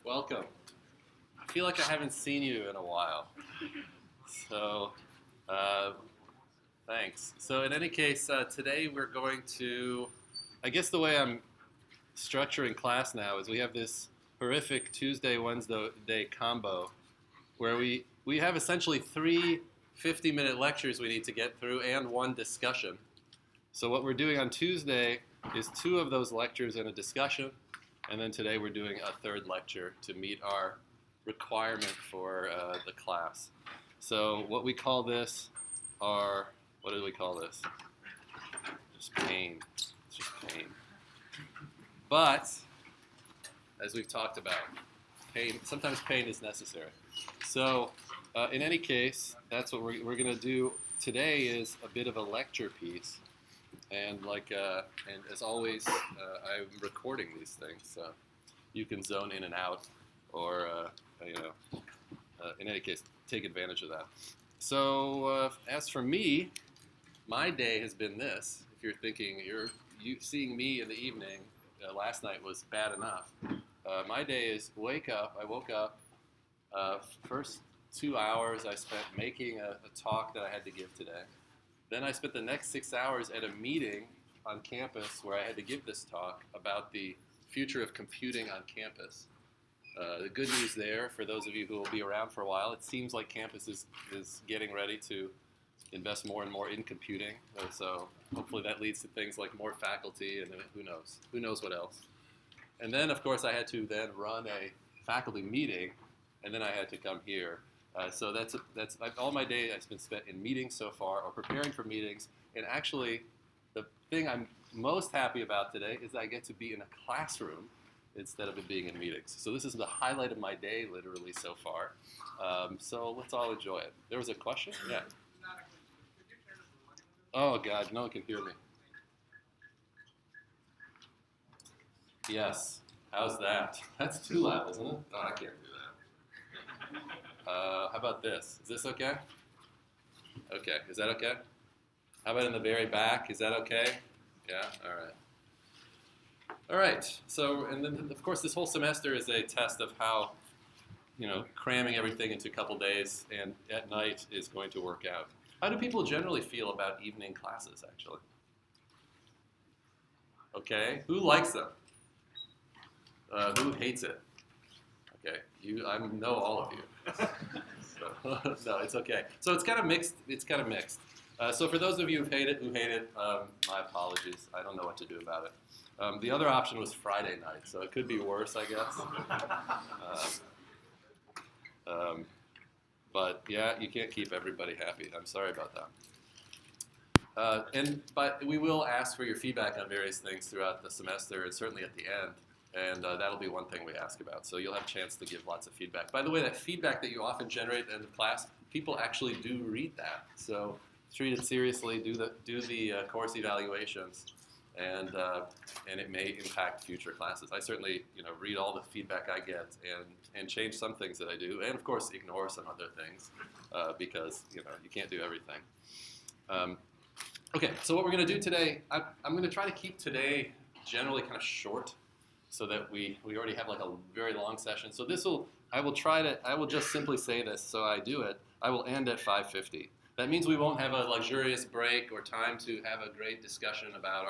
Welcome. I feel like I haven't seen you in a while. So, uh, thanks. So, in any case, today we're going to, I guess the way I'm structuring class now is we have this horrific Tuesday, Wednesday day combo where we have essentially three 50-minute lectures we need to get through and one discussion. So, what we're doing on Tuesday is two of those lectures and a discussion. And then today we're doing a third lecture to meet our requirement for the class. So what we call this are, what do we call this? Just pain. It's just pain. But, as we've talked about, sometimes pain is necessary. So in any case, that's what we're going to do today is a bit of a lecture piece. And and as always, I'm recording these things, so you can zone in and out, or in any case, take advantage of that. So as for me, my day has been this. If you're thinking you seeing me in the evening, last night was bad enough. My day is I woke up. First 2 hours I spent making a talk that I had to give today. Then I spent the next 6 hours at a meeting on campus where I had to give this talk about the future of computing on campus. The good news there, for those of you who will be around for a while, it seems like campus is getting ready to invest more and more in computing. So hopefully that leads to things like more faculty and who knows what else. And then, of course, I had to then run a faculty meeting, and then I had to come here. So that's all my day has been spent in meetings so far, or preparing for meetings. And actually, the thing I'm most happy about today is I get to be in a classroom instead of it being in meetings. So this is the highlight of my day, literally, so far. So let's all enjoy it. There was a question? Yeah. Oh, God, no one can hear me. Yes. How's that? That's too loud, isn't it? Oh, I can't do that. How about this? Is this okay? Okay, is that okay? How about in the very back? Is that okay? Yeah, all right. All right, so, and then, of course, this whole semester is a test of how, cramming everything into a couple days and at night is going to work out. How do people generally feel about evening classes, actually? Okay, who likes them? Who hates it? Okay, I know all of you. So, no, it's okay. So it's kind of mixed. So for those of you who hate it, my apologies. I don't know what to do about it. The other option was Friday night, so it could be worse, I guess. But yeah, you can't keep everybody happy. I'm sorry about that. But we will ask for your feedback on various things throughout the semester, and certainly at the end. And that'll be one thing we ask about. So you'll have a chance to give lots of feedback. By the way, that feedback that you often generate in the class, people actually do read that. So treat it seriously. Do the course evaluations, and it may impact future classes. I certainly read all the feedback I get and change some things that I do, and of course ignore some other things because you can't do everything. Okay, so what we're going to do today, I'm going to try to keep today generally kind of short, so that we already have like a very long session. So I will just simply say this, so I do it. I will end at 5:50. That means we won't have a luxurious break or time to have a great discussion about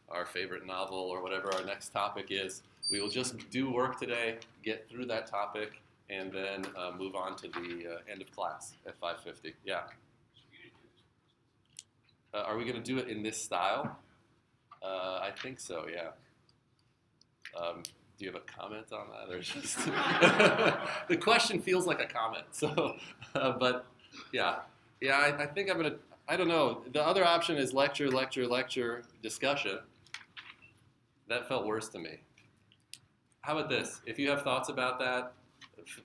our favorite novel or whatever our next topic is. We will just do work today, get through that topic, and then move on to the end of class at 5:50. Yeah. Are we going to do it in this style? I think so, yeah. Do you have a comment on that, or just the question feels like a comment? So, but yeah, I think I'm gonna. I don't know. The other option is lecture, discussion. That felt worse to me. How about this? If you have thoughts about that,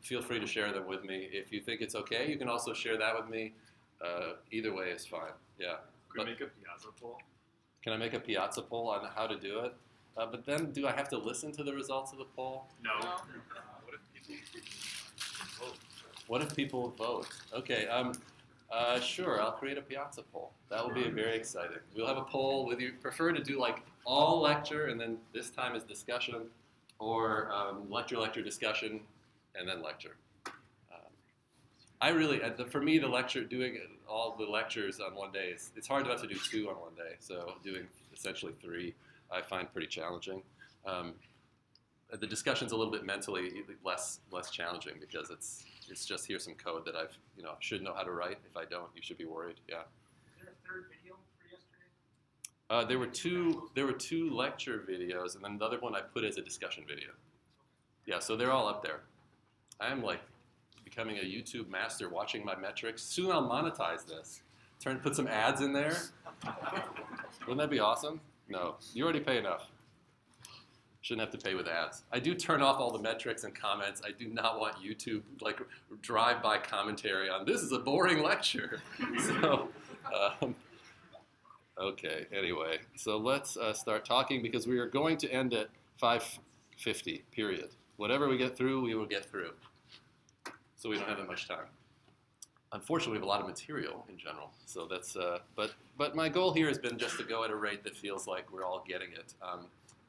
feel free to share them with me. If you think it's okay, you can also share that with me. Either way is fine. Yeah. Can we make a Piazza poll? Can I make a Piazza poll on how to do it? But then, do I have to listen to the results of the poll? No. What if people vote? Okay, sure, I'll create a Piazza poll. That will be very exciting. We'll have a poll whether you prefer to do like all lecture and then this time is discussion, or lecture discussion, and then lecture. I really, for me, the lecture, doing all the lectures on one day, it's hard enough to do 2 on one day. So doing essentially 3, I find pretty challenging. The discussion's a little bit mentally less challenging because it's just here's some code that I've should know how to write. If I don't, you should be worried. Yeah. Is there a third video for yesterday? There were two lecture videos, and then the other one I put as a discussion video. Yeah, so they're all up there. I'm like becoming a YouTube master, watching my metrics. Soon I'll monetize this. Put some ads in there. Wouldn't that be awesome? No, you already pay enough. Shouldn't have to pay with ads. I do turn off all the metrics and comments. I do not want YouTube like drive-by commentary on this is a boring lecture. So, okay. Anyway, so let's start talking because we are going to end at 5:50. Period. Whatever we get through, we will get through. So we don't have that much time. Unfortunately, we have a lot of material in general. So that's. But my goal here has been just to go at a rate that feels like we're all getting it.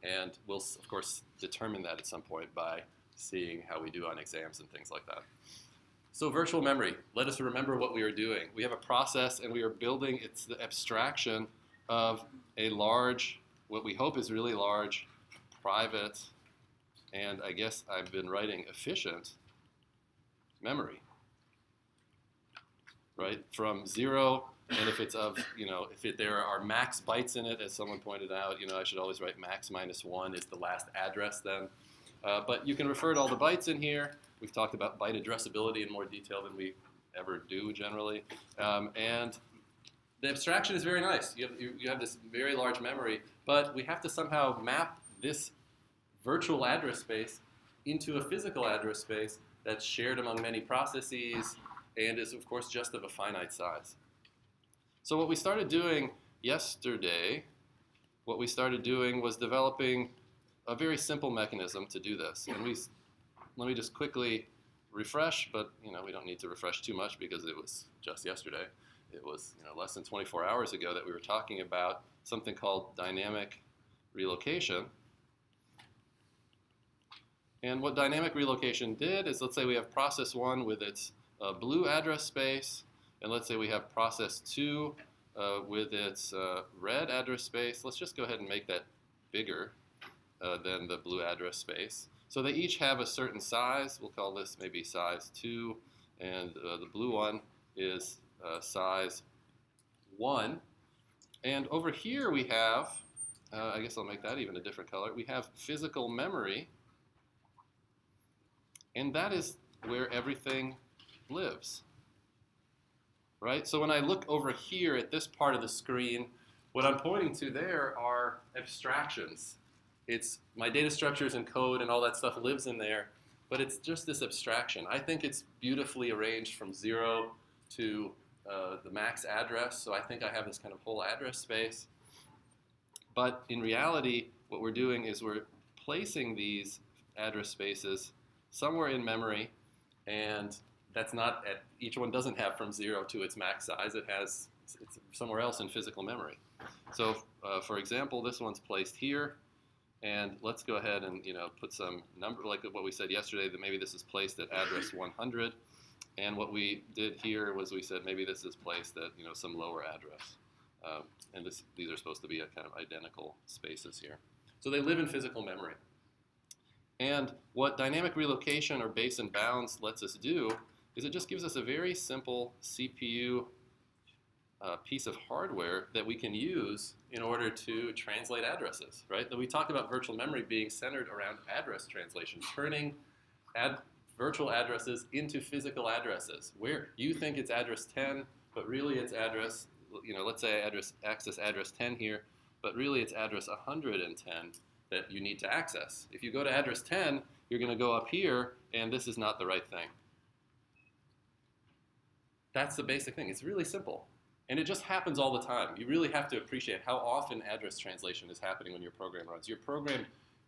And we'll, of course, determine that at some point by seeing how we do on exams and things like that. So virtual memory, let us remember what we are doing. We have a process and we are building, it's the abstraction of a large, what we hope is really large, private, and I guess I've been writing efficient memory, right? From 0, and if it's of, if there are max bytes in it, as someone pointed out, I should always write max -1 is the last address then. But you can refer to all the bytes in here. We've talked about byte addressability in more detail than we ever do generally. And the abstraction is very nice. You have this very large memory, but we have to somehow map this virtual address space into a physical address space that's shared among many processes and is, of course, just of a finite size. So what we started doing yesterday, was developing a very simple mechanism to do this. And let me just quickly refresh, but we don't need to refresh too much because it was just yesterday. It was less than 24 hours ago that we were talking about something called dynamic relocation. And what dynamic relocation did is, let's say we have process 1 with its blue address space, and let's say we have process 2 with its red address space. Let's just go ahead and make that bigger than the blue address space. So they each have a certain size. We'll call this maybe size 2, and the blue one is size 1. And over here we have, I guess I'll make that even a different color. We have physical memory, and that is where everything lives. Right? So when I look over here at this part of the screen, what I'm pointing to there are abstractions. It's my data structures and code and all that stuff lives in there, but it's just this abstraction. I think it's beautifully arranged from 0 to the max address, so I think I have this kind of whole address space. But in reality, what we're doing is we're placing these address spaces somewhere in memory, and that's not at, each one doesn't have from 0 to its max size. It's somewhere else in physical memory. So for example, this one's placed here, and let's go ahead and put some number, like what we said yesterday, that maybe this is placed at address 100, and what we did here was we said maybe this is placed at some lower address, and these are supposed to be a kind of identical spaces here. So they live in physical memory. And what dynamic relocation or base and bounds lets us do is it just gives us a very simple CPU piece of hardware that we can use in order to translate addresses, right? We talked about virtual memory being centered around address translation, turning virtual addresses into physical addresses, where you think it's address 10, but really it's address, let's say I access address 10 here, but really it's address 110 that you need to access. If you go to address 10, you're going to go up here, and this is not the right thing. That's the basic thing. It's really simple. And it just happens all the time. You really have to appreciate how often address translation is happening when your program runs. Your program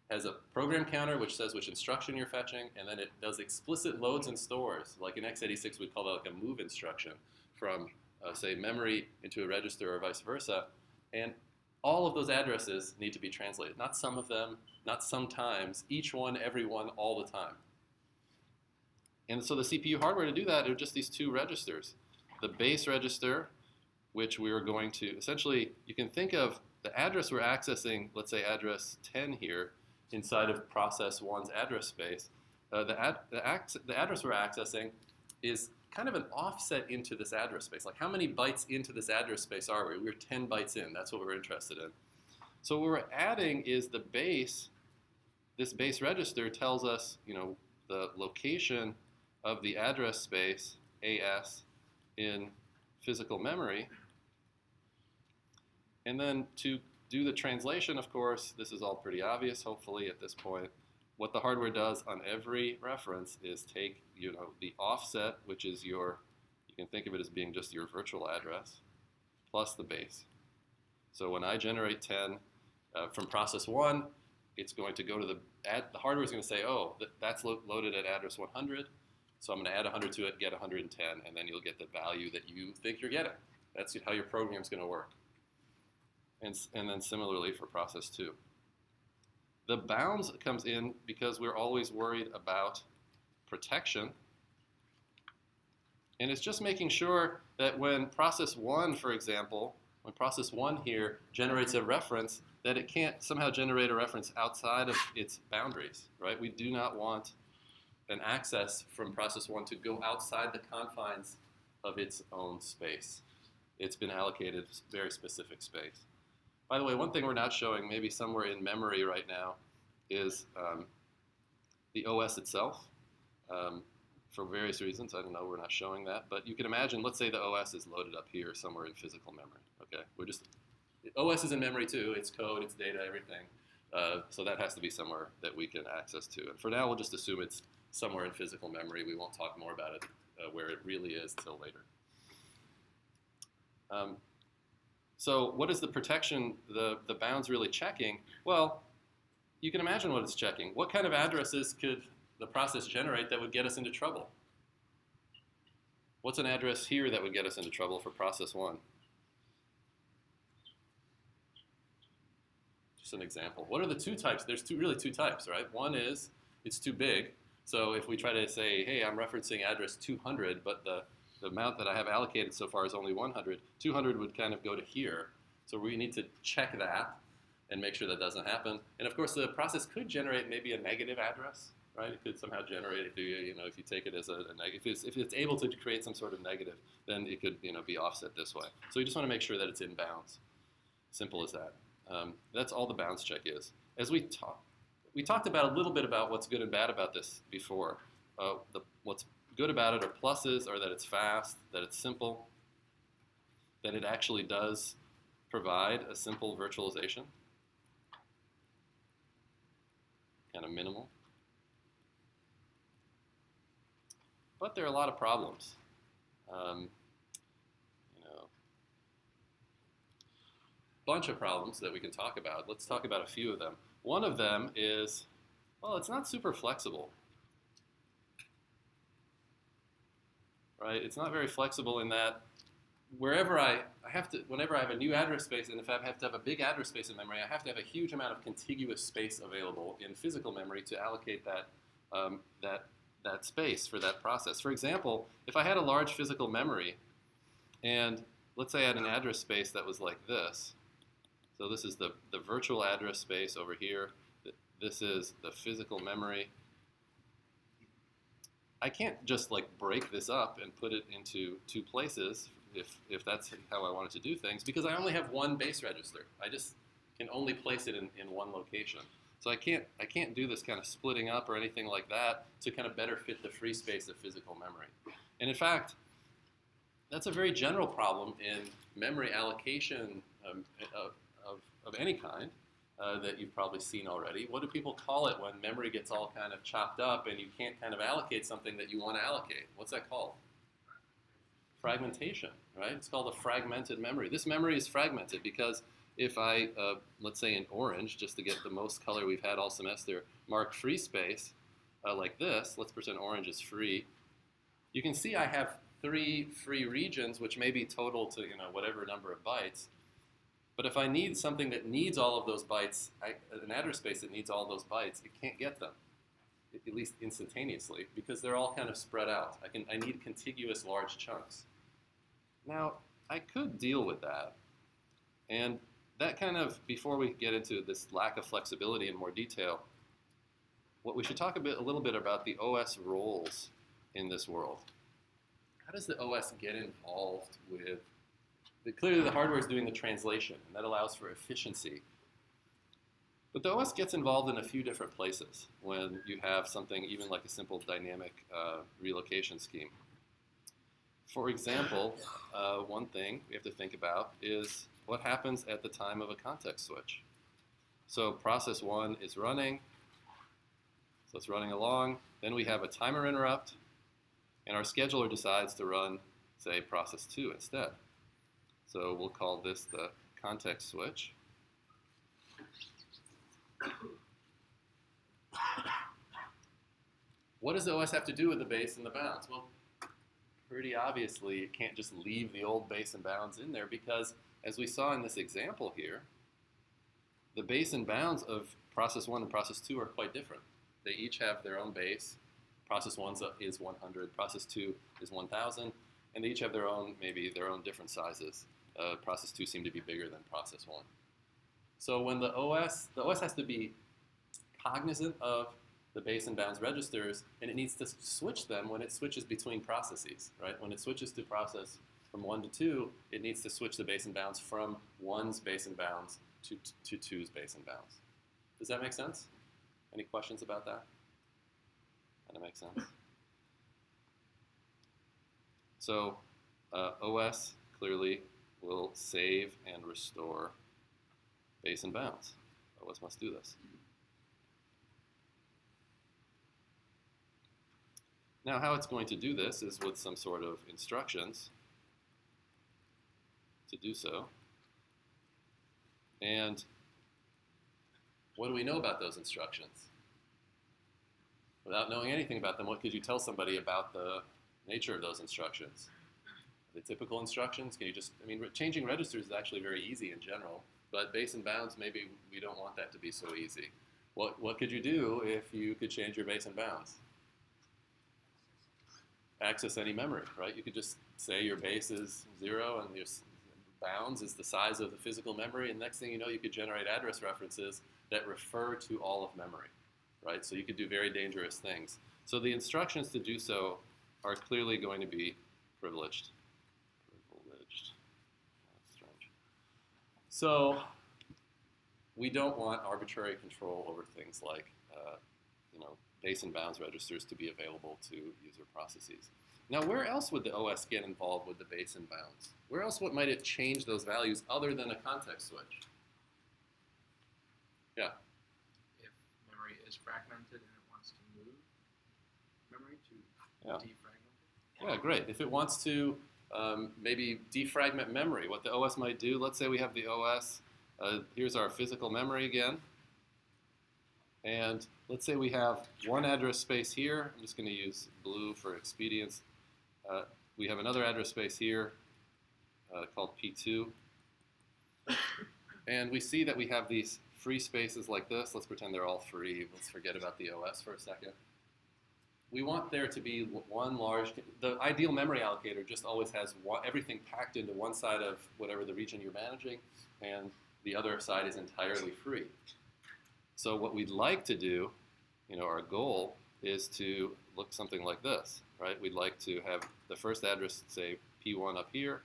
has a program counter which says which instruction you're fetching, and then it does explicit loads and stores. Like in x86, we'd call that like a move instruction from, say, memory into a register or vice versa. And all of those addresses need to be translated. Not some of them, not sometimes, each one, every one, all the time. And so the CPU hardware to do that are just these two registers. The base register, which we are going to, essentially, you can think of the address we're accessing, let's say address 10 here, inside of process 1's address space. The address we're accessing is kind of an offset into this address space. Like how many bytes into this address space are we? We're 10 bytes in. That's what we're interested in. So what we're adding is the base. This base register tells us, the location of the address space, AS, in physical memory. And then to do the translation, of course, this is all pretty obvious, hopefully, at this point. What the hardware does on every reference is take, the offset, which is you can think of it as being just your virtual address, plus the base. So when I generate 10 from process 1, it's going to go to the hardware is going to say, oh, that's loaded at address 100, so I'm going to add 100 to it, get 110, and then you'll get the value that you think you're getting. That's how your program's going to work. And then similarly for process 2. The bounds comes in because we're always worried about protection. And it's just making sure that when process 1, for example, when process 1 here generates a reference, that it can't somehow generate a reference outside of its boundaries, right? We do not want an access from process 1 to go outside the confines of its own space. It's been allocated very specific space. By the way, one thing we're not showing, maybe somewhere in memory right now, is the OS itself. For various reasons, I don't know, we're not showing that. But you can imagine, let's say the OS is loaded up here somewhere in physical memory. Okay, OS is in memory too. It's code, it's data, everything. So that has to be somewhere that we can access to. And for now, we'll just assume it's somewhere in physical memory. We won't talk more about it where it really is till later. So what is the protection, the bounds really checking? Well, you can imagine what it's checking. What kind of addresses could the process generate that would get us into trouble? What's an address here that would get us into trouble for process 1? Just an example. What are the two types? There's really two types, right? One is it's too big. So if we try to say, hey, I'm referencing address 200, but the amount that I have allocated so far is only 100, 200 would kind of go to here. So we need to check that and make sure that doesn't happen. And of course, the process could generate maybe a negative address, right? It could somehow generate, if you take it as a negative, if it's able to create some sort of negative, then it could be offset this way. So you just want to make sure that it's in bounds. Simple as that. That's all the bounds check is. As we talked about a little bit about what's good and bad about this before. What's good about it are pluses are that it's fast, that it's simple, that it actually does provide a simple virtualization, kind of minimal. But there are a lot of problems. Bunch of problems that we can talk about. Let's talk about a few of them. One of them is, well, it's not super flexible. Right? It's not very flexible in that whenever I have a new address space, and if I have to have a big address space in memory, I have to have a huge amount of contiguous space available in physical memory to allocate that space for that process. For example, if I had a large physical memory, and let's say I had an address space that was like this. So this is the virtual address space over here. This is the physical memory. I can't just break this up and put it into two places if that's how I wanted to do things, because I only have one base register. I just can only place it in one location. So I can't do this kind of splitting up or anything like that to kind of better fit the free space of physical memory. And in fact, that's a very general problem in memory allocation of any kind that you've probably seen already. What do people call it when memory gets all kind of chopped up and you can't kind of allocate something that you want to allocate? What's that called? Fragmentation, right? It's called a fragmented memory. This memory is fragmented because if I, let's say in orange, just to get the most color we've had all semester, mark free space like this, let's pretend orange is free, you can see I have 3 free regions, which may be total to whatever number of bytes. But if I need something that needs all of those bytes, an address space that needs all those bytes, it can't get them, at least instantaneously, because they're all kind of spread out. I need contiguous large chunks. Now, I could deal with that. And that kind of, before we get into this lack of flexibility in more detail, what we should talk a little bit about the OS roles in this world. How does the OS get involved with, clearly the hardware is doing the translation, and that allows for efficiency. But the OS gets involved in a few different places when you have something even like a simple dynamic relocation scheme. For example, one thing we have to think about is what happens at the time of a context switch. So process 1 is running, so it's running along. Then we have a timer interrupt, and our scheduler decides to run, say, process 2 instead. So we'll call this the context switch. What does the OS have to do with the base and the bounds? Well, pretty obviously, it can't just leave the old base and bounds in there because, as we saw in this example here, the base and bounds of process 1 and process 2 are quite different. They each have their own base. Process 1 is 100, process 2 is 1,000, and they each have their own, maybe their own different sizes. Process 2 seem to be bigger than process 1. So when the OS has to be cognizant of the base and bounds registers, and it needs to switch them when it switches between processes, right? When it switches to process from 1 to 2, it needs to switch the base and bounds from 1's base and bounds to 2's base and bounds. Does that make sense? Any questions about that? Kind of makes sense. So OS clearly will save and restore base and bounds. OS must do this. Now, how it's going to do this is with some sort of instructions to do so. And what do we know about those instructions? Without knowing anything about them, what could you tell somebody about the nature of those instructions? The typical instructions, can you just, changing registers is actually very easy in general, but base and bounds, maybe we don't want that to be so easy. What could you do if you could change your base and bounds? Access any memory, right? You could just say your base is 0 and your bounds is the size of the physical memory, and next thing you know, you could generate address references that refer to all of memory, right? So you could do very dangerous things. So the instructions to do so are clearly going to be privileged. That's strange. So we don't want arbitrary control over things like base and bounds registers to be available to user processes. Now, where else would the OS get involved with the base and bounds? Where else might it change those values other than a context switch? Yeah? If memory is fragmented and it wants to move memory to defragment it. Yeah, great. If it wants to maybe defragment memory, what the OS might do, let's say we have the OS, here's our physical memory again, and let's say we have one address space here. I'm just going to use blue for expedience. We have another address space here called P2. And we see that we have these free spaces like this. Let's pretend they're all free. Let's forget about the OS for a second. We want there to be one large, the ideal memory allocator just always has everything packed into one side of whatever the region you're managing, and the other side is entirely free. So what we'd like to do, our goal is to look something like this, right? We'd like to have the first address, say, P1 up here,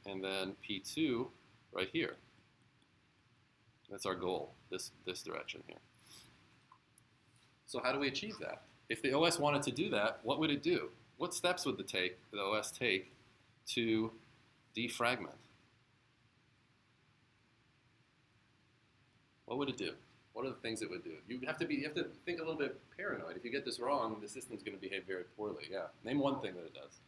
and then P2 right here. That's our goal, this direction here. So how do we achieve that? If the OS wanted to do that, what would it do? What steps would the OS take to defragment? What would it do? What are the things it would do? You have to think a little bit paranoid. If you get this wrong, the system's going to behave very poorly. Yeah. Name one thing that it does.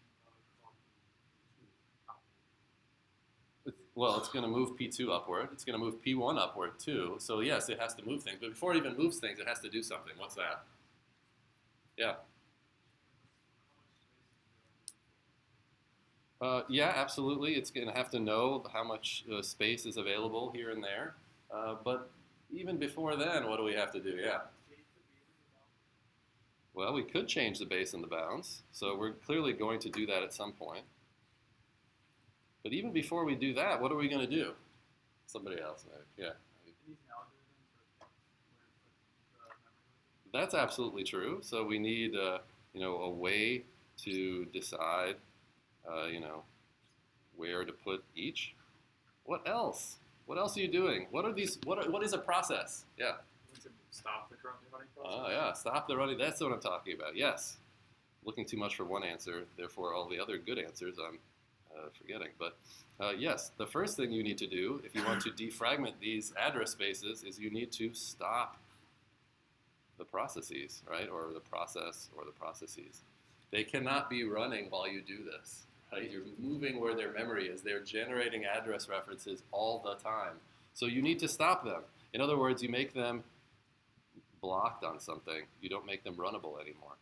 Well, it's going to move P2 upward. It's going to move P1 upward too. So yes, it has to move things. But before it even moves things, it has to do something. What's that? Yeah. Yeah, absolutely. It's going to have to know how much space is available here and there. But even before then, what do we have to do? Yeah. Well, we could change the base and the bounds. So we're clearly going to do that at some point. But even before we do that, what are we going to do? Somebody else, maybe. Yeah. That's absolutely true. So we need, a way to decide, where to put each. What else? What else are you doing? What are these? What is a process? Yeah. Stop the currently running process. Oh yeah, stop the running. That's what I'm talking about. Yes. Looking too much for one answer, therefore all the other good answers I'm forgetting. But yes, the first thing you need to do if you want to defragment these address spaces is you need to stop the processes, right? Or the process or the processes. They cannot be running while you do this, right? You're moving where their memory is. They're generating address references all the time. So you need to stop them. In other words, you make them blocked on something. You don't make them runnable anymore.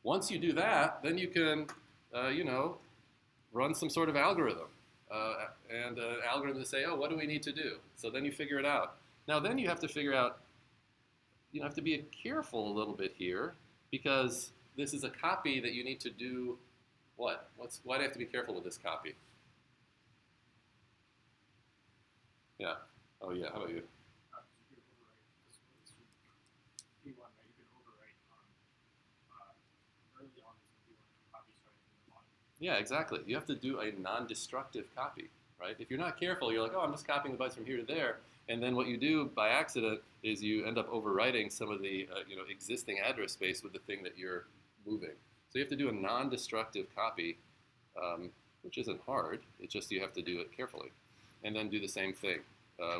Once you do that, then you can, run some sort of algorithm. And an algorithm to say, oh, what do we need to do? So then you figure it out. Now then you have to figure out, you have to be careful a little bit here because this is a copy that you need to do what? Why do you have to be careful with this copy? Yeah. Oh yeah, how about you? Yeah, exactly. You have to do a non-destructive copy, right? If you're not careful, you're like, oh, I'm just copying the bytes from here to there, and then what you do by accident is you end up overwriting some of the existing address space with the thing that you're moving. So you have to do a non-destructive copy, which isn't hard. It's just you have to do it carefully, and then do the same thing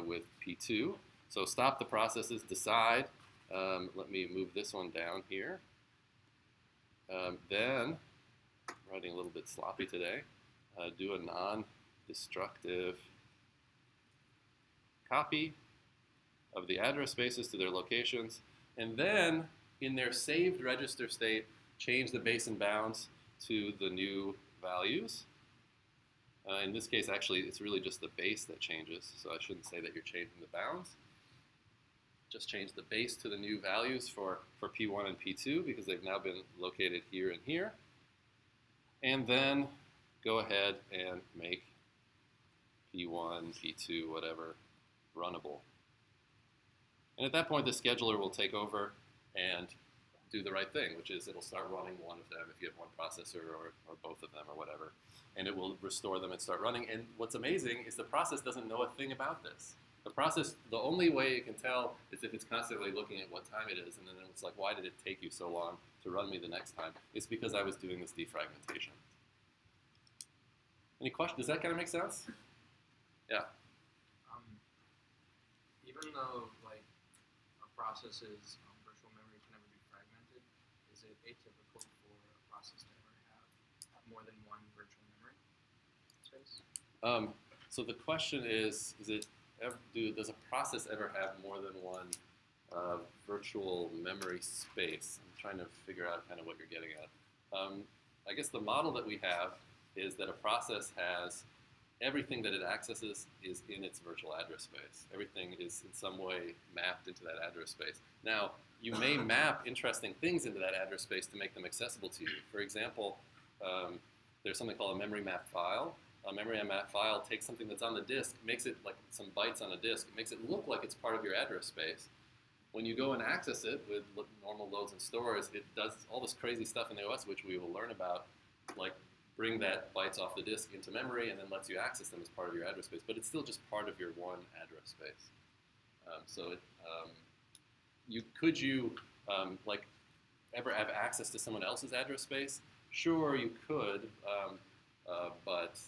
with P2. So stop the processes, decide. Let me move this one down here. Then writing a little bit sloppy today, do a non-destructive copy of the address spaces to their locations, and then in their saved register state, change the base and bounds to the new values. In this case, actually, it's really just the base that changes, so I shouldn't say that you're changing the bounds. Just change the base to the new values for P1 and P2 because they've now been located here and here. And then go ahead and make P1, P2, whatever, runnable. And at that point, the scheduler will take over and do the right thing, which is it'll start running one of them if you have one processor or both of them or whatever. And it will restore them and start running. And what's amazing is the process doesn't know a thing about this. The process, the only way it can tell is if it's constantly looking at what time it is, and then it's like, why did it take you so long to run me the next time? It's because I was doing this defragmentation. Any questions? Does that kind of make sense? Yeah. Even though like a process's virtual memory can never be fragmented, is it atypical for a process to ever have more than one virtual memory space? So the question is does a process ever have more than one virtual memory space? I'm trying to figure out kind of what you're getting at. I guess the model that we have is that a process has everything that it accesses is in its virtual address space. Everything is in some way mapped into that address space. Now, you may map interesting things into that address space to make them accessible to you. For example, there's something called a memory map file. A memory map file takes something that's on the disk, makes it like some bytes on a disk, it makes it look like it's part of your address space. When you go and access it with normal loads and stores, it does all this crazy stuff in the OS, which we will learn about, like bring that bytes off the disk into memory and then lets you access them as part of your address space. But it's still just part of your one address space. Could you ever have access to someone else's address space? Sure, you could, but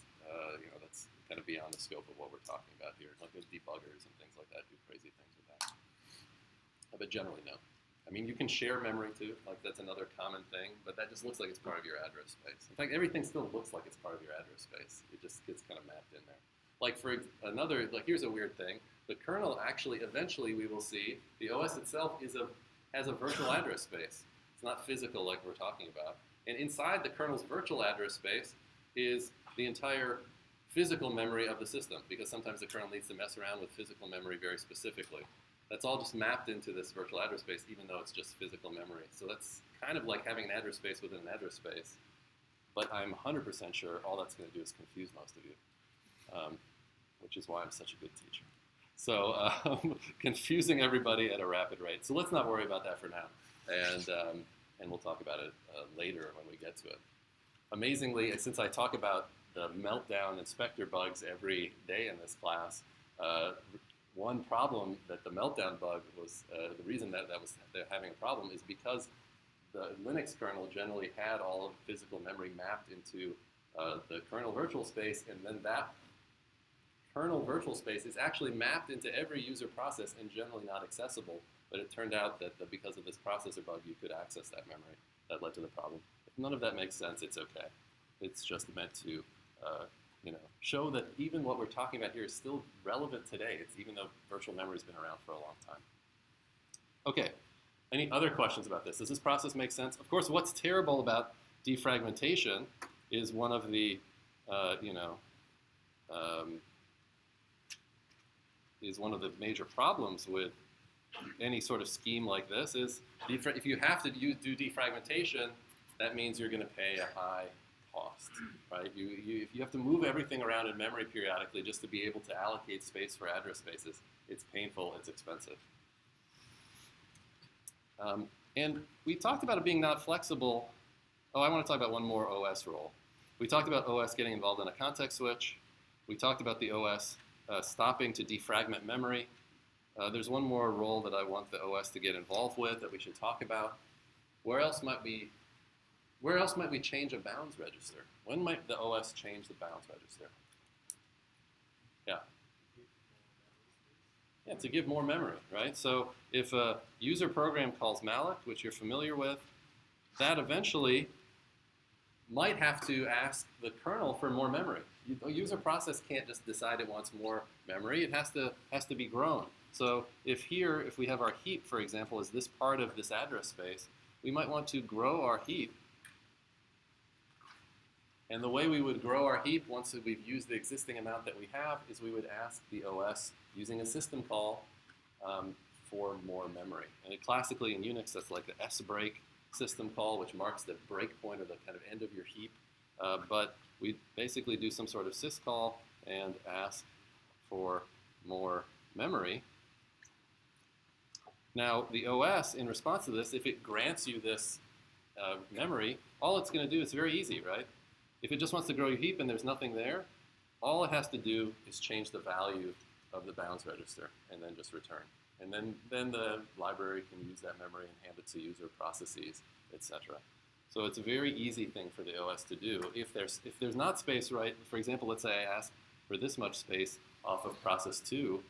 that's kind of beyond the scope of what we're talking about here. Like with debuggers and things like that do crazy things with that. But generally, no. I mean, you can share memory too. Like that's another common thing, but that just looks like it's part of your address space. In fact, everything still looks like it's part of your address space. It just gets kind of mapped in there. Like here's a weird thing. The kernel actually, eventually, we will see the OS itself has a virtual address space. It's not physical like we're talking about. And inside the kernel's virtual address space, is the entire physical memory of the system, because sometimes the kernel needs to mess around with physical memory very specifically. That's all just mapped into this virtual address space, even though it's just physical memory. So that's kind of like having an address space within an address space. But I'm 100% sure all that's going to do is confuse most of you, which is why I'm such a good teacher. So confusing everybody at a rapid rate. So let's not worry about that for now, and we'll talk about it later when we get to it. Amazingly, since I talk about the meltdown inspector bugs every day in this class, one problem that the meltdown bug was, the reason that they're having a problem is because the Linux kernel generally had all of the physical memory mapped into the kernel virtual space, and then that kernel virtual space is actually mapped into every user process and generally not accessible. But it turned out that because of this processor bug, you could access that memory. That led to the problem. If none of that makes sense, it's okay. It's just meant to show that even what we're talking about here is still relevant today. It's even though virtual memory's been around for a long time. Okay, any other questions about this? Does this process make sense? Of course, what's terrible about defragmentation is one of the, is one of the major problems with any sort of scheme like this is if you have to do defragmentation, that means you're going to pay a high cost, right? If you have to move everything around in memory periodically just to be able to allocate space for address spaces, it's painful, it's expensive. And we talked about it being not flexible. Oh, I want to talk about one more OS role. We talked about OS getting involved in a context switch. We talked about the OS stopping to defragment memory. There's one more role that I want the OS to get involved with that we should talk about. Where else might we change a bounds register? When might the OS change the bounds register? Yeah. Yeah, to give more memory, right? So if a user program calls malloc, which you're familiar with, that eventually might have to ask the kernel for more memory. A user process can't just decide it wants more memory. It has to be grown. So if we have our heap, for example, is this part of this address space, we might want to grow our heap. And the way we would grow our heap once we've used the existing amount that we have is we would ask the OS using a system call for more memory. And classically in Unix, that's like the sbreak system call, which marks the breakpoint or the kind of end of your heap. But we basically do some sort of syscall and ask for more memory. Now, the OS, in response to this, if it grants you this memory, all it's going to do is very easy, right? If it just wants to grow your heap and there's nothing there, all it has to do is change the value of the bounds register and then just return. And then the library can use that memory and hand it to user processes, etc. So it's a very easy thing for the OS to do. If there's not space, right? For example, let's say I ask for this much space off of process 2.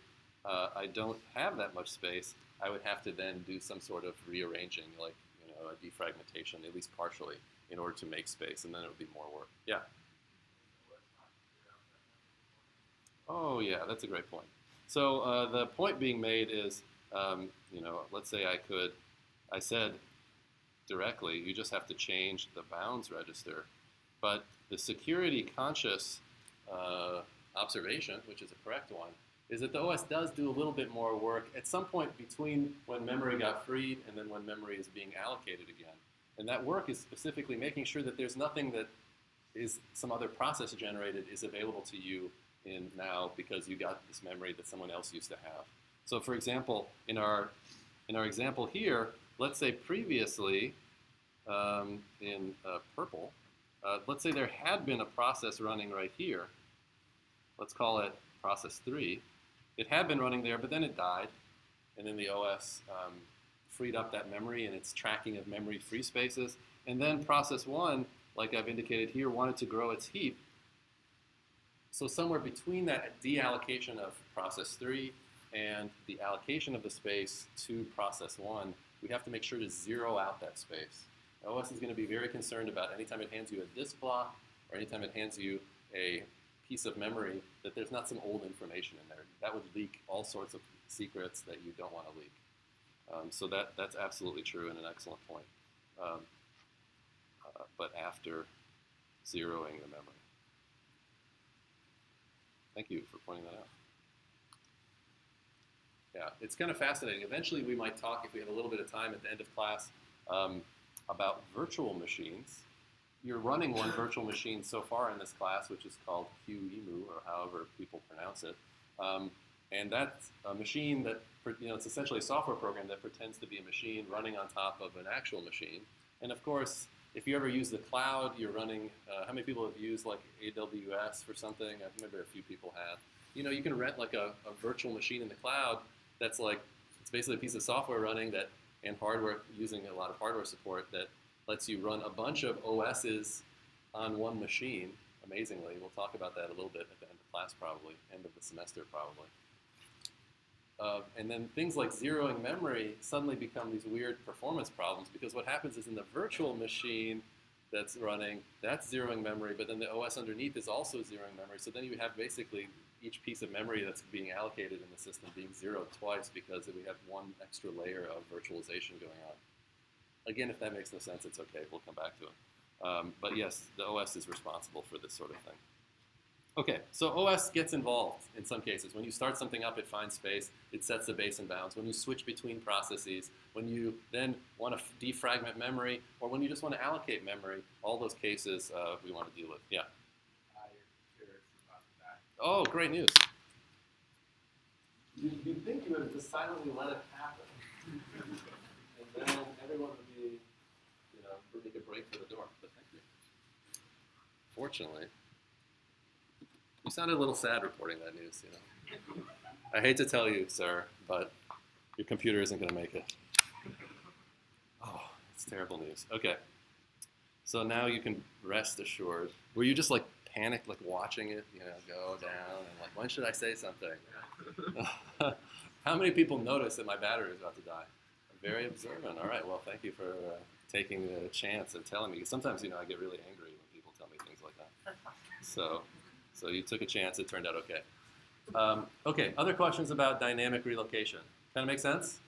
I don't have that much space. I would have to then do some sort of rearranging, like a defragmentation, at least partially, in order to make space, and then it would be more work. Yeah. Oh yeah, that's a great point. So the point being made is, let's say I said directly, you just have to change the bounds register, but the security conscious observation, which is a correct one, is that the OS does do a little bit more work at some point between when memory got freed and then when memory is being allocated again. And that work is specifically making sure that there's nothing that is some other process generated is available to you in now because you got this memory that someone else used to have. So for example, in our example here, let's say previously in purple, let's say there had been a process running right here. Let's call it process 3. It had been running there, but then it died, and then the OS freed up that memory and its tracking of memory free spaces. And then process 1, like I've indicated here, wanted to grow its heap. So somewhere between that deallocation of process 3 and the allocation of the space to process 1, we have to make sure to zero out that space. The OS is going to be very concerned about anytime it hands you a disk block or anytime it hands you a piece of memory that there's not some old information in there. That would leak all sorts of secrets that you don't want to leak. So that's absolutely true and an excellent point. But after zeroing the memory. Thank you for pointing that out. Yeah, it's kind of fascinating. Eventually, we might talk, if we have a little bit of time at the end of class, about virtual machines. You're running one virtual machine so far in this class, which is called QEMU, or however people pronounce it. And that's a machine that, it's essentially a software program that pretends to be a machine running on top of an actual machine. And of course, if you ever use the cloud, you're running, how many people have used like AWS for something? I remember a few people have. You can rent like a virtual machine in the cloud that's like, it's basically a piece of software running that, and hardware, using a lot of hardware support that lets you run a bunch of OSs on one machine, amazingly. We'll talk about that a little bit at the end of class probably, end of the semester probably. And then things like zeroing memory suddenly become these weird performance problems, because what happens is in the virtual machine that's running, that's zeroing memory, but then the OS underneath is also zeroing memory. So then you have basically each piece of memory that's being allocated in the system being zeroed twice, because we have one extra layer of virtualization going on. Again, if that makes no sense, it's okay. We'll come back to it. But yes, the OS is responsible for this sort of thing. Okay, so OS gets involved in some cases. When you start something up, it finds space, it sets the base and bounds. When you switch between processes, when you then want to defragment memory, or when you just want to allocate memory, all those cases we want to deal with. Yeah? Your computer is about to die. Oh, great news. You'd think you would have just silently let it happen. And then everyone would be, would make a break for the door. But thank you. Fortunately, you sounded a little sad reporting that news, I hate to tell you, sir, but your computer isn't going to make it. Oh, it's terrible news. Okay. So now you can rest assured. Were you just like panicked, like watching it, go down, and like, when should I say something? How many people notice that my battery is about to die? I'm very observant. All right, well, thank you for taking the chance and telling me. Because sometimes, I get really angry when people tell me things like that. So you took a chance. It turned out okay. Okay, other questions about dynamic relocation? Kind of make sense?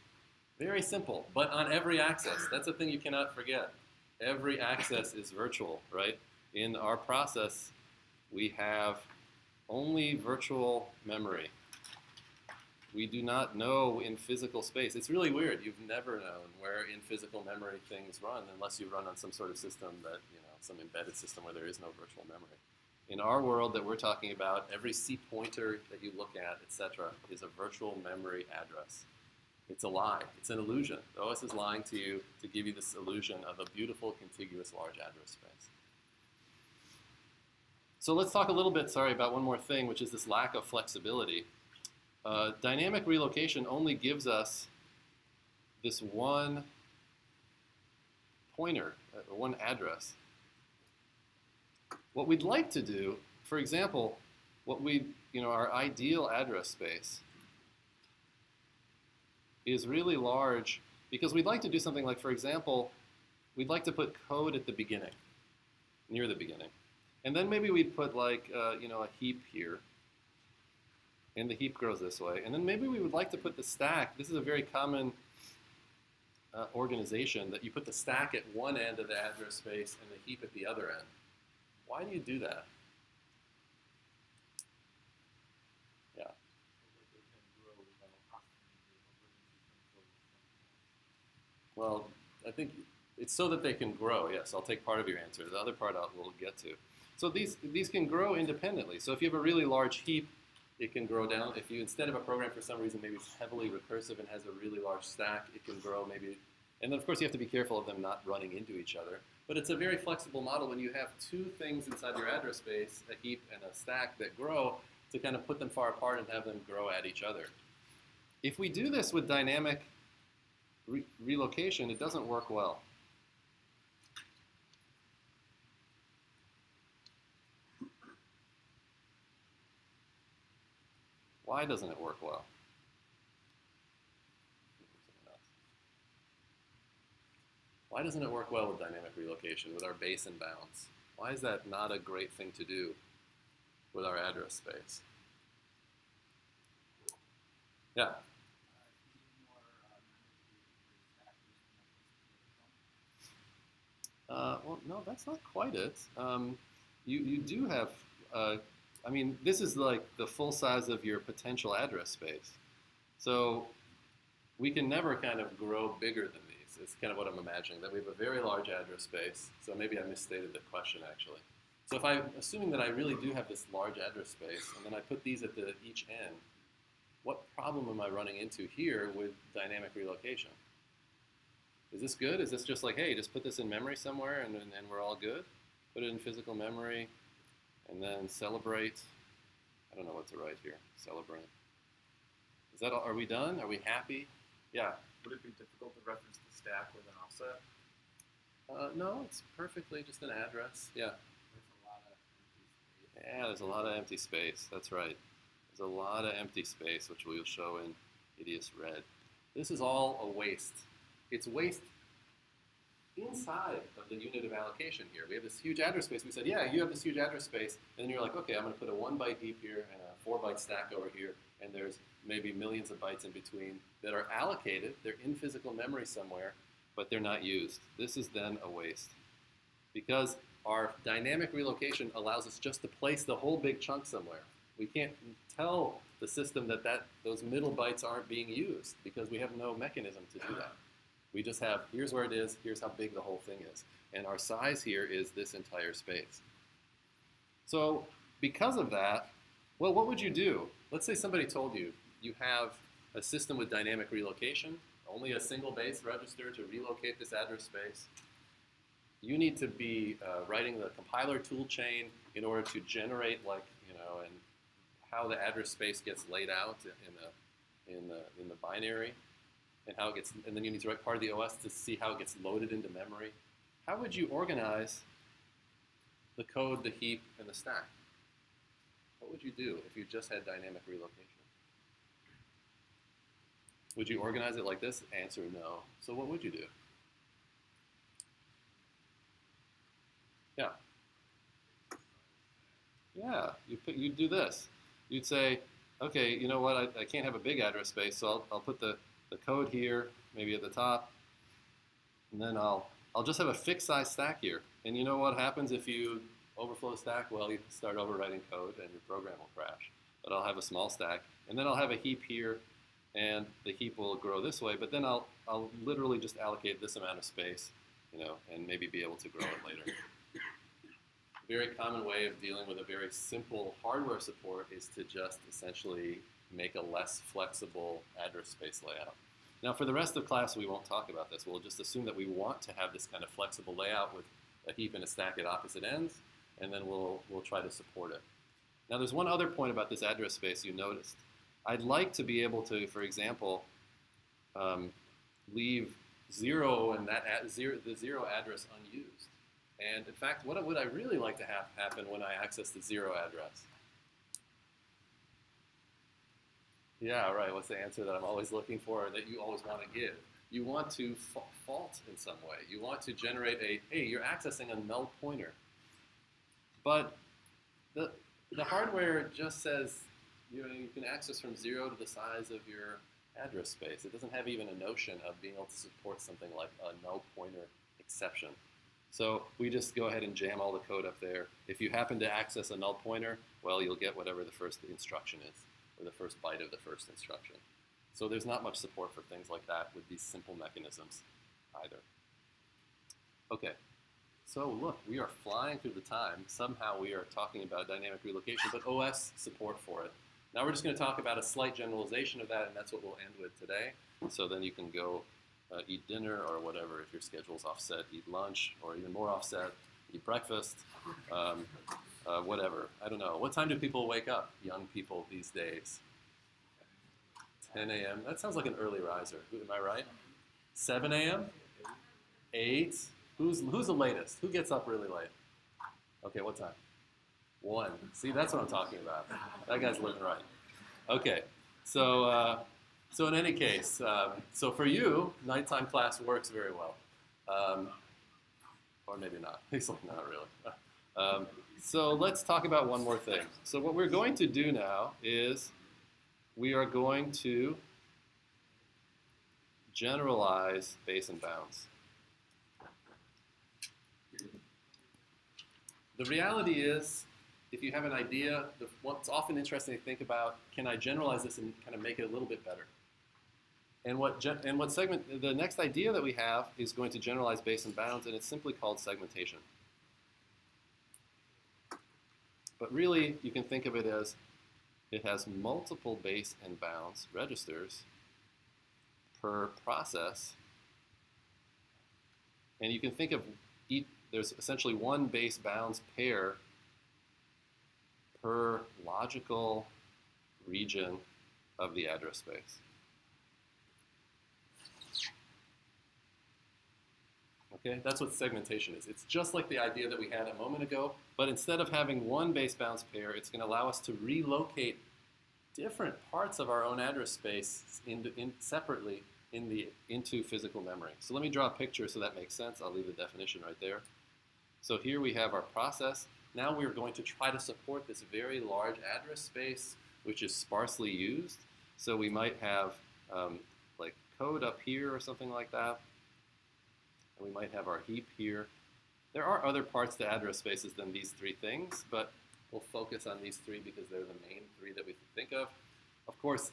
Very simple, but on every axis. That's the thing you cannot forget. Every axis is virtual, right? In our process, we have only virtual memory. We do not know in physical space. It's really weird. You've never known where in physical memory things run unless you run on some sort of system that, some embedded system where there is no virtual memory. In our world that we're talking about, every C pointer that you look at, etc., is a virtual memory address. It's a lie. It's an illusion. The OS is lying to you to give you this illusion of a beautiful, contiguous, large address space. So let's talk a little bit, about one more thing, which is this lack of flexibility. Dynamic relocation only gives us this one pointer, one address. What we'd like to do, for example, our ideal address space is really large, because we'd like to do something like, for example, we'd like to put code at the beginning, near the beginning. And then maybe we'd put like, a heap here. And the heap grows this way. And then maybe we would like to put the stack. This is a very common organization, that you put the stack at one end of the address space and the heap at the other end. Why do you do that? Yeah. Well, I think it's so that they can grow. Yes, I'll take part of your answer. The other part we'll get to. So these can grow independently. So if you have a really large heap, it can grow down. If you, instead of a program for some reason, maybe it's heavily recursive and has a really large stack, it can grow maybe. And then, of course, you have to be careful of them not running into each other. But it's a very flexible model when you have two things inside your address space, a heap and a stack, that grow, to kind of put them far apart and have them grow at each other. If we do this with dynamic relocation, it doesn't work well. Why doesn't it work well? Why doesn't it work well with dynamic relocation, with our base and bounds? Why is that not a great thing to do with our address space? Yeah? Well, no, that's not quite it. You do have I mean, this is like the full size of your potential address space. So we can never kind of grow bigger than these. It's kind of what I'm imagining, that we have a very large address space. So maybe I misstated the question actually. So if I'm assuming that I really do have this large address space, and then I put these at each end, what problem am I running into here with dynamic relocation? Is this good? Is this just like, hey, just put this in memory somewhere and we're all good? Put it in physical memory and then celebrate. I don't know what to write here. Celebrate. Is that all? Are we done? Are we happy? Yeah. Would it be difficult to reference the stack with an offset? No, it's perfectly just an address. Yeah. There's a lot of empty space. Yeah, there's a lot of empty space. That's right. There's a lot of empty space, which we'll show in hideous red. This is all a waste. It's waste inside of the unit of allocation here. We have this huge address space. We said, yeah, you have this huge address space. And then you're like, okay, I'm going to put a 1-byte heap here and a 4-byte stack over here. And there's maybe millions of bytes in between that are allocated. They're in physical memory somewhere, but they're not used. This is then a waste. Because our dynamic relocation allows us just to place the whole big chunk somewhere. We can't tell the system that those middle bytes aren't being used because we have no mechanism to do that. We just have, here's where it is, here's how big the whole thing is. And our size here is this entire space. So because of that, well, what would you do? Let's say somebody told you, you have a system with dynamic relocation, only a single base register to relocate this address space. You need to be writing the compiler tool chain in order to generate, like, and how the address space gets laid out in the binary, and then you need to write part of the OS to see how it gets loaded into memory. How would you organize the code, the heap, and the stack? What would you do if you just had dynamic relocation? Would you organize it like this? Answer no. So what would you do? Yeah. Yeah, you'd do this. You'd say, okay, you know what, I can't have a big address space, so I'll put the code here, maybe at the top, and then I'll just have a fixed size stack here. And you know what happens if you overflow the stack? Well, you start overwriting code and your program will crash. But I'll have a small stack, and then I'll have a heap here, and the heap will grow this way, but then I'll literally just allocate this amount of space, and maybe be able to grow it later. A very common way of dealing with a very simple hardware support is to just essentially make a less flexible address space layout. Now, for the rest of the class, we won't talk about this. We'll just assume that we want to have this kind of flexible layout with a heap and a stack at opposite ends, and then we'll try to support it. Now, there's one other point about this address space you noticed. I'd like to be able to, for example, leave 0 and the 0 address unused. And in fact, what would I really like to have happen when I access the 0 address? Yeah, right. What's the answer that I'm always looking for, or that you always want to give? You want to fault in some way. You want to generate hey, you're accessing a null pointer. But the hardware just says you can access from 0 to the size of your address space. It doesn't have even a notion of being able to support something like a null pointer exception. So we just go ahead and jam all the code up there. If you happen to access a null pointer, well, you'll get whatever the first instruction is, or the first byte of the first instruction. So there's not much support for things like that with these simple mechanisms either. Okay, so look, we are flying through the time. Somehow we are talking about dynamic relocation, but OS support for it. Now we're just going to talk about a slight generalization of that, and that's what we'll end with today. So then you can go eat dinner or whatever if your schedule's offset, eat lunch, or even more offset, eat breakfast, whatever. I don't know. What time do people wake up, young people these days? 10 a.m.? That sounds like an early riser. Am I right? 7 a.m.? 8? Who's the latest? Who gets up really late? Okay, what time? 1. See, that's what I'm talking about. That guy's living right. Okay, so in any case, so for you, nighttime class works very well. Or maybe not. He's like, not really. So let's talk about one more thing. So what we're going to do now is we are going to generalize base and bounds. The reality is if you have an idea, what's often interesting to think about, can I generalize this and kind of make it a little bit better? And the next idea that we have is going to generalize base and bounds, and it's simply called segmentation. But really, you can think of it as it has multiple base and bounds registers per process. And you can think of there's essentially one base bounds pair per logical region of the address space. Okay, that's what segmentation is. It's just like the idea that we had a moment ago, but instead of having one base bounds pair, it's going to allow us to relocate different parts of our own address space separately into physical memory. So let me draw a picture so that makes sense. I'll leave the definition right there. So here we have our process. Now we're going to try to support this very large address space, which is sparsely used. So we might have like code up here or something like that. And we might have our heap here. There are other parts to address spaces than these three things, but we'll focus on these three because they're the main three that we think of. Of course,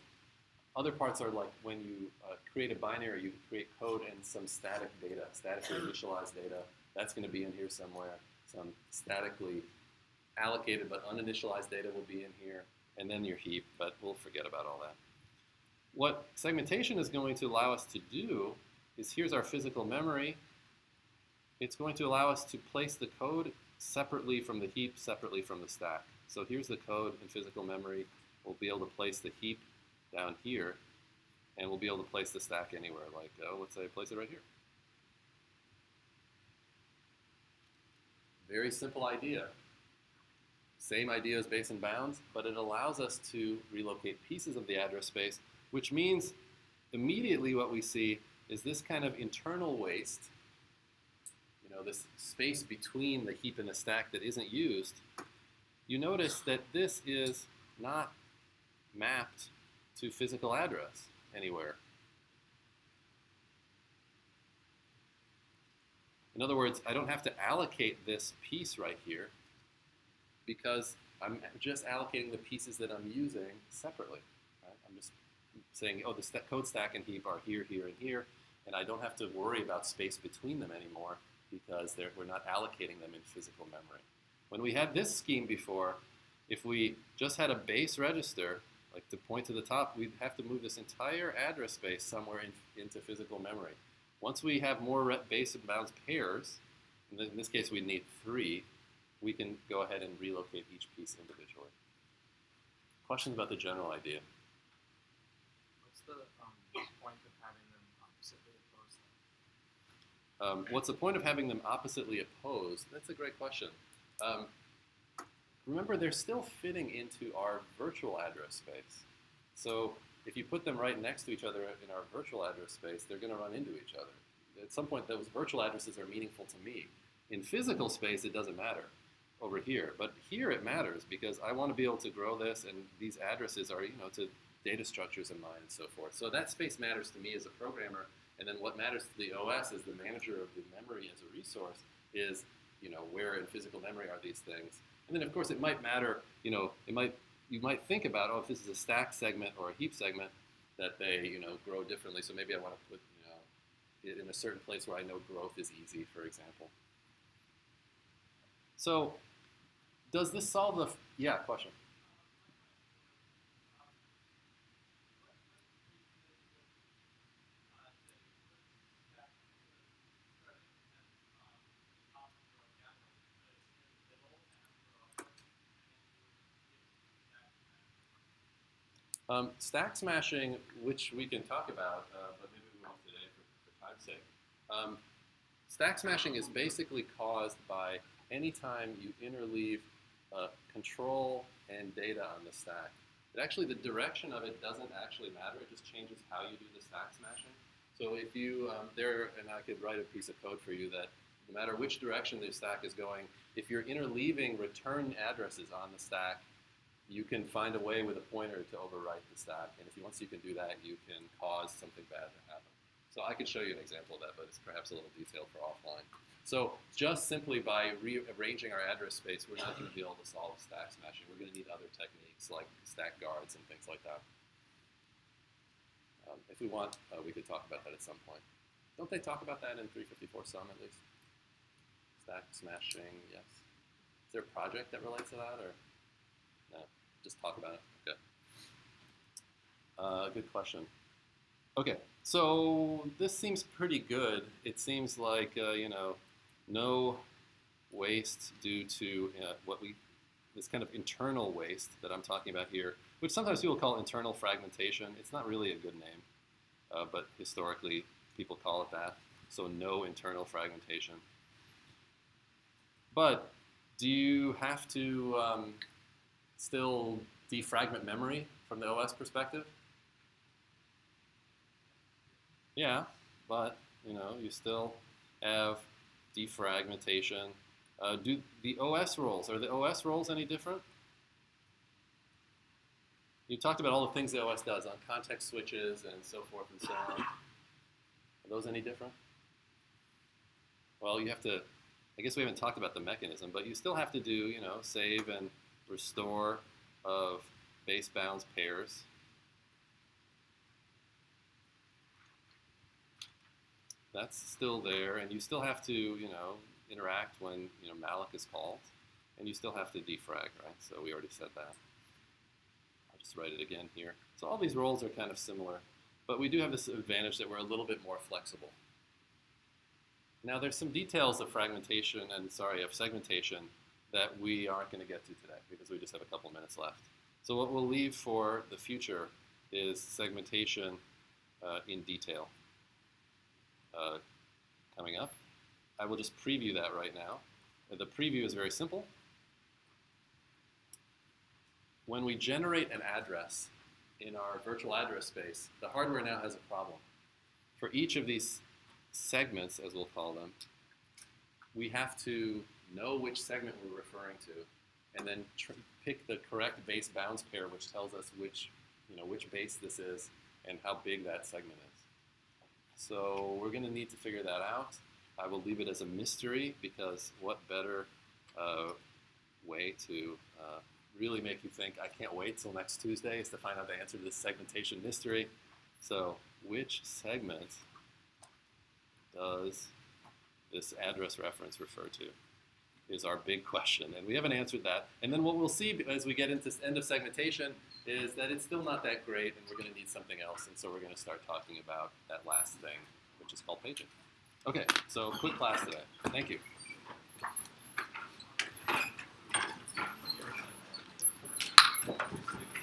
other parts are like when you create a binary, you create code and some static data, statically initialized data. That's going to be in here somewhere. Some statically allocated but uninitialized data will be in here, and then your heap, but we'll forget about all that. What segmentation is going to allow us to do is, here's our physical memory. It's going to allow us to place the code separately from the heap, separately from the stack. So here's the code in physical memory. We'll be able to place the heap down here, and we'll be able to place the stack anywhere. Like, let's say place it right here. Very simple idea. Same idea as base and bounds, but it allows us to relocate pieces of the address space, which means immediately what we see is this kind of internal waste, this space between the heap and the stack that isn't used. You notice that this is not mapped to physical address anywhere. In other words, I don't have to allocate this piece right here because I'm just allocating the pieces that I'm using separately. Right? I'm just saying, the code stack and heap are here, here, and here, and I don't have to worry about space between them anymore because we're not allocating them in physical memory. When we had this scheme before, if we just had a base register, like to point to the top, we'd have to move this entire address space somewhere into physical memory. Once we have more base and bounds pairs, in this case we need 3, we can go ahead and relocate each piece individually. Questions about the general idea? What's the point of having them oppositely opposed? What's the point of having them oppositely opposed? That's a great question. Remember, they're still fitting into our virtual address space. So if you put them right next to each other in our virtual address space, they're going to run into each other. At some point, those virtual addresses are meaningful to me. In physical space, it doesn't matter over here. But here it matters because I want to be able to grow this, and these addresses are, to data structures in mind and so forth. So that space matters to me as a programmer. And then what matters to the OS as the manager of the memory as a resource is, where in physical memory are these things. And then, of course, it might matter, you might think about, if this is a stack segment or a heap segment, that they, grow differently. So maybe I want to put, it in a certain place where I know growth is easy, for example. So does this solve the, question? Stack smashing, which we can talk about, but maybe we won't today for time's sake. Stack smashing is basically caused by any time you interleave control and data on the stack. But actually, the direction of it doesn't actually matter. It just changes how you do the stack smashing. So if you, and I could write a piece of code for you that no matter which direction the stack is going, if you're interleaving return addresses on the stack, you can find a way with a pointer to overwrite the stack. And once you can do that, you can cause something bad to happen. So I could show you an example of that, but it's perhaps a little detailed for offline. So just simply by rearranging our address space, we're not going to be able to solve stack smashing. We're going to need other techniques like stack guards and things like that. If we want, we could talk about that at some point. Don't they talk about that in 354 some at least? Stack smashing, yes. Is there a project that relates to that, or no? Just talk about it. Okay. Good question. Okay, so this seems pretty good. It seems like no waste due to this kind of internal waste that I'm talking about here, which sometimes people call internal fragmentation. It's not really a good name, but historically people call it that. So no internal fragmentation. But do you have to still defragment memory from the OS perspective? Yeah, but you still have defragmentation. Do the OS roles, are the OS roles any different? You talked about all the things the OS does on context switches and so forth and so on. Are those any different? Well, you have to, I guess we haven't talked about the mechanism, but you still have to do, save and restore of base bounds pairs. That's still there, and you still have to, interact when, malloc is called, and you still have to defrag, right? So we already said that. I'll just write it again here. So all these roles are kind of similar, but we do have this advantage that we're a little bit more flexible. Now there's some details of of segmentation that we aren't going to get to today because we just have a couple minutes left. So what we'll leave for the future is segmentation in detail. Coming up. I will just preview that right now. The preview is very simple. When we generate an address in our virtual address space, the hardware now has a problem. For each of these segments, as we'll call them, we have to know which segment we're referring to, and then pick the correct base bounds pair, which tells us which base this is and how big that segment is. So we're going to need to figure that out. I will leave it as a mystery because what better way to really make you think, I can't wait till next Tuesday, is to find out the answer to this segmentation mystery. So which segment does this address reference refer to is our big question. And we haven't answered that. And then what we'll see as we get into end of segmentation is that it's still not that great, and we're going to need something else. And so we're going to start talking about that last thing, which is called paging. Okay, so quick class today. Thank you.